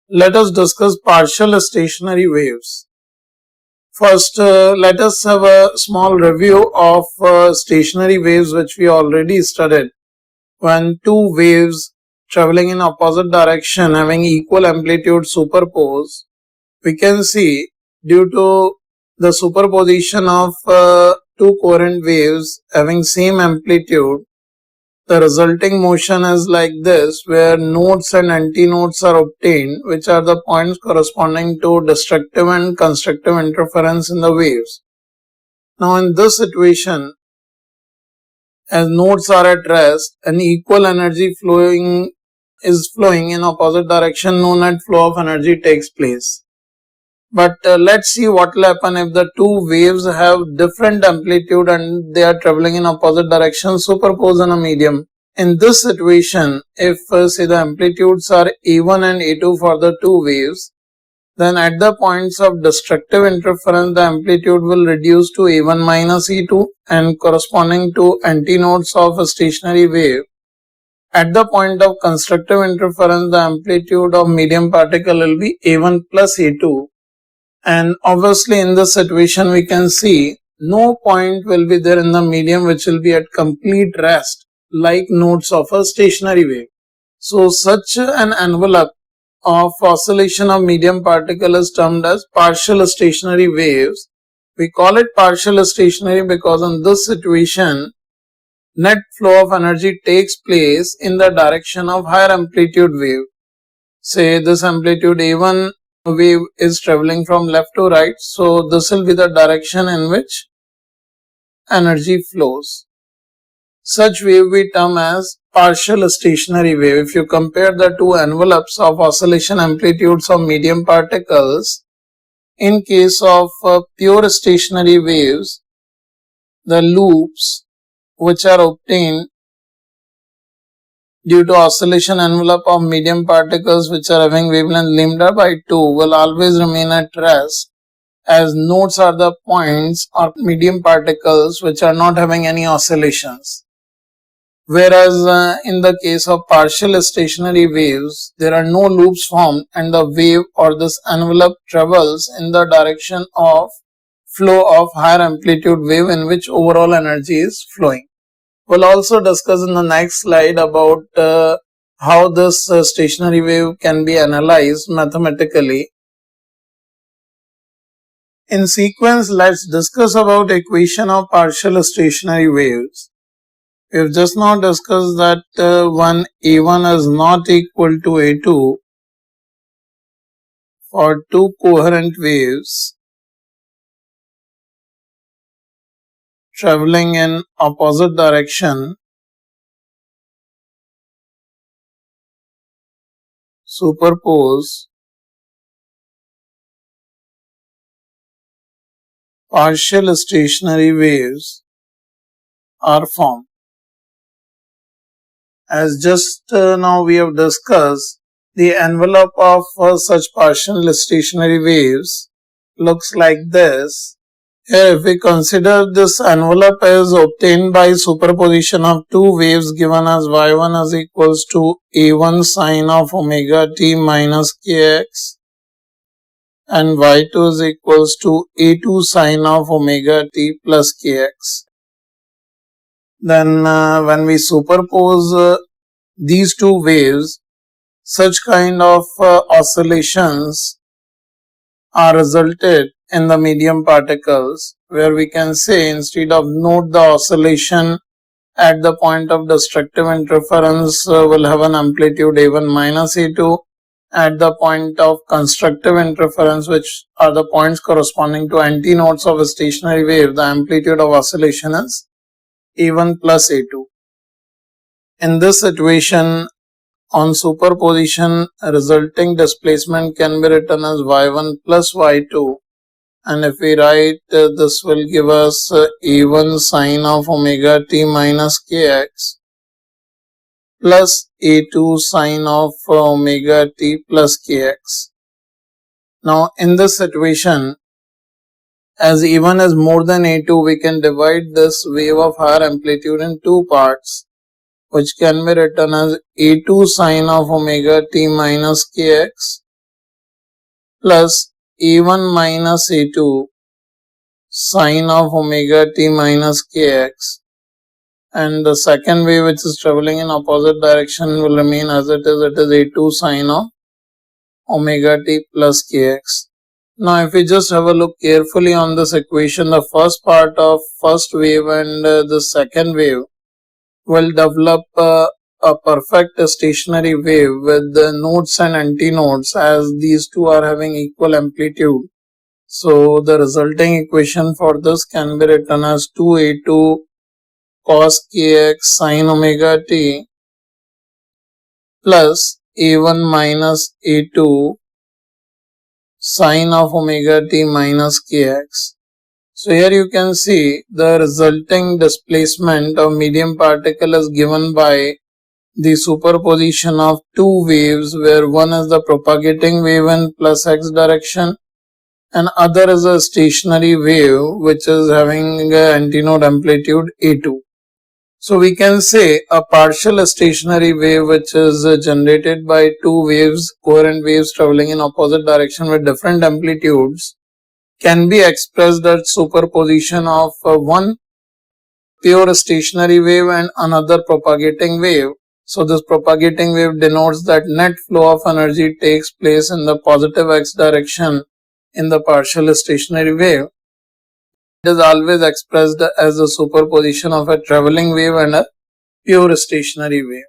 Let us discuss partial stationary waves. First, let us have a small review of stationary waves which we already studied. When two waves traveling in opposite direction having equal amplitude superpose, we can see due to the superposition of two coherent waves having same amplitude, the resulting motion is like this, where nodes and antinodes are obtained, which are the points corresponding to destructive and constructive interference in the waves. Now in this situation, as nodes are at rest, an equal energy is flowing in opposite direction, no net flow of energy takes place. But let's see what will happen if the two waves have different amplitude and they are traveling in opposite direction superposed in a medium. In this situation, if say the amplitudes are A1 and A2 for the two waves, then at the points of destructive interference, the amplitude will reduce to A1 minus A2 and corresponding to antinodes of a stationary wave. At the point of constructive interference, the amplitude of medium particle will be A1 plus A2. And obviously in this situation, we can see no point will be there in the medium which will be at complete rest, like nodes of a stationary wave. So such an envelope of oscillation of medium particle is termed as partial stationary waves. We call it partial stationary because in this situation, net flow of energy takes place in the direction of higher amplitude wave. Say this amplitude A1 wave is traveling from left to right, so this will be the direction in which energy flows. Such wave we term as partial stationary wave. If you compare the two envelopes of oscillation amplitudes of medium particles, in case of pure stationary waves, the loops which are obtained due to oscillation envelope of medium particles which are having wavelength lambda by 2 will always remain at rest, as nodes are the points or medium particles which are not having any oscillations. Whereas in the case of partial stationary waves, there are no loops formed and the wave or this envelope travels in the direction of flow of higher amplitude wave in which overall energy is flowing. We'll also discuss in the next slide about how this stationary wave can be analyzed mathematically. In sequence, let's discuss about equation of partial stationary waves. We've just now discussed that when A1 is not equal to A2 for two coherent waves traveling in opposite direction, superpose partial stationary waves are formed. As just now we have discussed, the envelope of such partial stationary waves looks like this. Here if we consider this envelope as obtained by superposition of two waves given as y1 is equals to a1 sine of omega t minus kx and y2 is equals to a2 sine of omega t plus kx. Then when we superpose these two waves, such kind of oscillations are resulted in the medium particles, where we can say instead of node, the oscillation at the point of destructive interference will have an amplitude A1 minus A2. At the point of constructive interference, which are the points corresponding to antinodes of a stationary wave, the amplitude of oscillation is A1 plus A2. In this situation, on superposition, resulting displacement can be written as y1 plus y2, and if we write this will give us a1 sine of omega t minus kx plus a2 sine of omega t plus kx. Now in this situation, as a1 is more than a2, we can divide this wave of higher amplitude in two parts, which can be written as a2 sine of omega t minus kx plus A1 minus A2 sine of omega t minus kx, and the second wave which is traveling in opposite direction will remain as it is A2 sine of omega t plus kx. Now if we just have a look carefully on this equation, the first part of first wave and the second wave will develop a perfect stationary wave with the nodes and antinodes, as these two are having equal amplitude. So the resulting equation for this can be written as 2A2 cos kx sin omega t plus A1 minus A2 sine of omega t minus kx. So here you can see the resulting displacement of medium particle is given by the superposition of two waves, where one is the propagating wave in plus x direction and other is a stationary wave which is having an antinode amplitude A2. So we can say a partial stationary wave which is generated by two waves, coherent waves traveling in opposite direction with different amplitudes, can be expressed as superposition of one pure stationary wave and another propagating wave. So this propagating wave denotes that net flow of energy takes place in the positive x direction in the partial stationary wave. It is always expressed as a superposition of a traveling wave and a pure stationary wave.